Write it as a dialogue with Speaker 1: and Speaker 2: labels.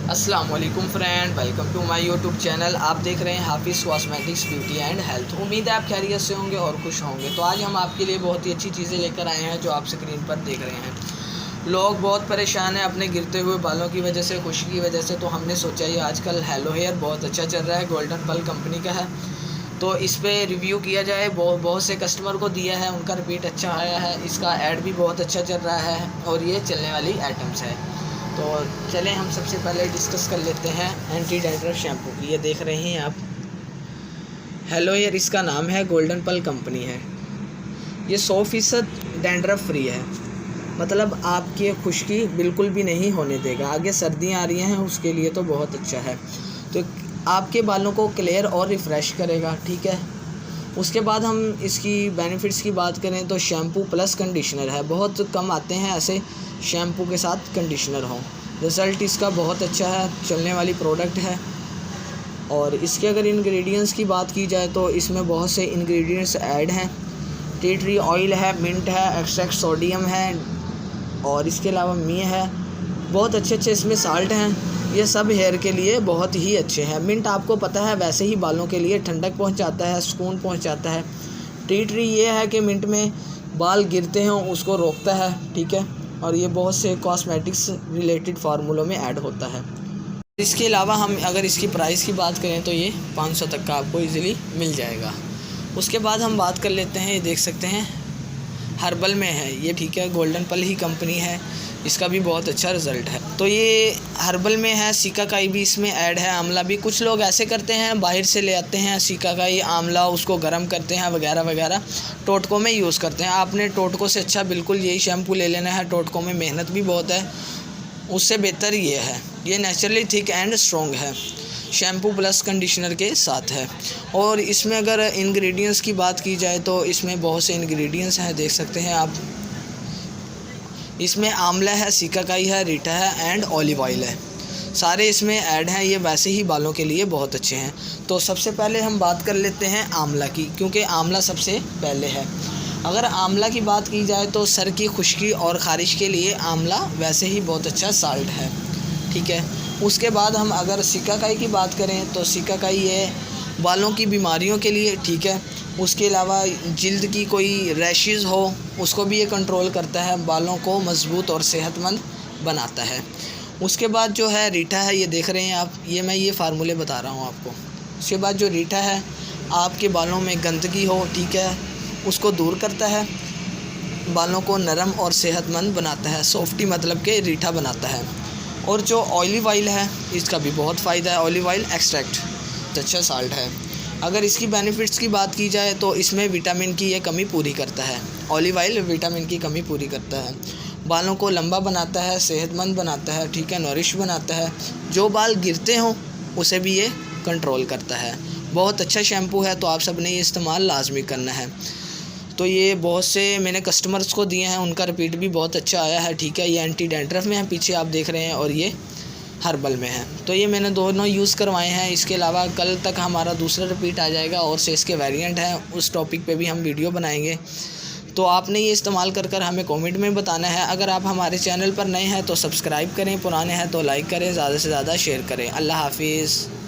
Speaker 1: अस्सलाम वालेकुम friend, welcome to my YouTube channel. आप देख रहे हैं हाफिज़ कॉस्मेटिक्स ब्यूटी एंड हेल्थ। उम्मीद है आप खैरियत से होंगे और खुश होंगे। तो आज हम आपके लिए बहुत ही अच्छी चीज़ें लेकर आए हैं जो आप स्क्रीन पर देख रहे हैं। लोग बहुत परेशान हैं अपने गिरते हुए बालों की वजह से, खुशी की वजह से। तो हमने सोचा ये आजकल हेलो हेयर बहुत अच्छा चल रहा है, गोल्डन पल कंपनी का है, तो इस पर रिव्यू किया जाए। बहुत से कस्टमर को दिया है, उनका रिपीट अच्छा आया है, इसका ऐड भी बहुत अच्छा चल रहा है और ये चलने वाली आइटम्स है। तो चलें हम सबसे पहले डिस्कस कर लेते हैं एंटी डैंड्रफ शैम्पू की। ये देख रहे हैं आप, हेलो हेयर इसका नाम है, गोल्डन पल कंपनी है। ये 100% डैंड्रफ फ्री है, मतलब आपकी खुश्की बिल्कुल भी नहीं होने देगा। आगे सर्दियाँ आ रही हैं, उसके लिए तो बहुत अच्छा है। तो आपके बालों को क्लियर और रिफ़्रेश करेगा, ठीक है। उसके बाद हम इसकी बेनिफिट्स की बात करें तो शैम्पू प्लस कंडीशनर है। बहुत कम आते हैं ऐसे शैम्पू के साथ कंडीशनर हों। रिज़ल्ट इसका बहुत अच्छा है, चलने वाली प्रोडक्ट है। और इसके अगर इंग्रेडिएंट्स की बात की जाए तो इसमें बहुत से इंग्रेडिएंट्स ऐड हैं। टी ट्री ऑयल है, मिंट है, एक्सट्रैक्ट सोडियम है और इसके अलावा मी है। बहुत अच्छे इसमें साल्ट हैं। ये सब हेयर के लिए बहुत ही अच्छे हैं। मिंट आपको पता है वैसे ही बालों के लिए ठंडक पहुंचाता है, सुकून पहुंचाता है। टी ट्री ये है कि मिंट में बाल गिरते हैं उसको रोकता है, ठीक है। और ये बहुत से कॉस्मेटिक्स रिलेटेड फार्मूलों में ऐड होता है। इसके अलावा हम अगर इसकी प्राइस की बात करें तो ये 500 तक का आपको इजीली मिल जाएगा। उसके बाद हम बात कर लेते हैं, ये देख सकते हैं हर्बल में है ये, ठीक है। गोल्डन पल ही कंपनी है, इसका भी बहुत अच्छा रिज़ल्ट है। तो ये हर्बल में है, सिकाकाई भी इसमें ऐड है, आंवला भी। कुछ लोग ऐसे करते हैं, बाहर से ले आते हैं सिकाकाई आंवला, उसको गर्म करते हैं वगैरह वगैरह, टोटकों में यूज़ करते हैं। आपने टोटकों से अच्छा बिल्कुल यही शैम्पू ले लेना है। टोटकों में मेहनत भी बहुत है, उससे बेहतर ये है। ये नेचुरली थिक एंड स्ट्रॉन्ग है, शैम्पू प्लस कंडीशनर के साथ है। और इसमें अगर इंग्रेडिएंट्स की बात की जाए तो इसमें बहुत से इंग्रेडिएंट्स हैं, देख सकते हैं आप। इसमें आंवला है, सिकाकाई है, रीठा है एंड ऑलिव ऑयल है, सारे इसमें ऐड हैं। ये वैसे ही बालों के लिए बहुत अच्छे हैं। तो सबसे पहले हम बात कर लेते हैं आंवला की, क्योंकि आंवला सबसे पहले है। अगर आंवला की बात की जाए तो सर की खुश्की और ख़ारिश के लिए आंवला वैसे ही बहुत अच्छा साल्ट है, ठीक है। उसके बाद हम अगर सिकाकाई की बात करें तो सिकाकाई ये बालों की बीमारियों के लिए, ठीक है। उसके अलावा जिल्द की कोई रैशेज़ हो उसको भी ये कंट्रोल करता है, बालों को मज़बूत और सेहतमंद बनाता है। उसके बाद जो है रीठा है, ये देख रहे हैं आप, मैं ये फार्मूले बता रहा हूँ आपको। उसके बाद जो रीठा है आपके बालों में गंदगी हो, ठीक है, उसको दूर करता है, बालों को नरम और सेहतमंद बनाता है। सॉफ्टी मतलब के रीठा बनाता है। और जो ऑलिव ऑयल है इसका भी बहुत फ़ायदा है। ऑलिव ऑयल एक्सट्रैक्ट अच्छा साल्ट है। अगर इसकी बेनिफिट्स की बात की जाए तो इसमें विटामिन की ये कमी पूरी करता है। ऑलिव ऑयल विटामिन की कमी पूरी करता है, बालों को लंबा बनाता है, सेहतमंद बनाता है, ठीक है, नॉरिश बनाता है। जो बाल गिरते हों उसे भी ये कंट्रोल करता है। बहुत अच्छा शैम्पू है, तो आप सब ने ये इस्तेमाल लाजमी करना है। तो ये बहुत से मैंने कस्टमर्स को दिए हैं, उनका रिपीट भी बहुत अच्छा आया है, ठीक है। ये एंटी डैंड्रफ में है, पीछे आप देख रहे हैं, और ये हर्बल में है। तो ये मैंने दोनों यूज़ करवाए हैं। इसके अलावा कल तक हमारा दूसरा रिपीट आ जाएगा और से इसके वेरिएंट हैं, उस टॉपिक पे भी हम वीडियो बनाएंगे। तो आपने ये इस्तेमाल कर हमें कमेंट में बताना है। अगर आप हमारे चैनल पर नए हैं तो सब्सक्राइब करें, पुराने हैं तो लाइक करें, ज़्यादा से ज़्यादा शेयर करें। अल्लाह हाफिज़।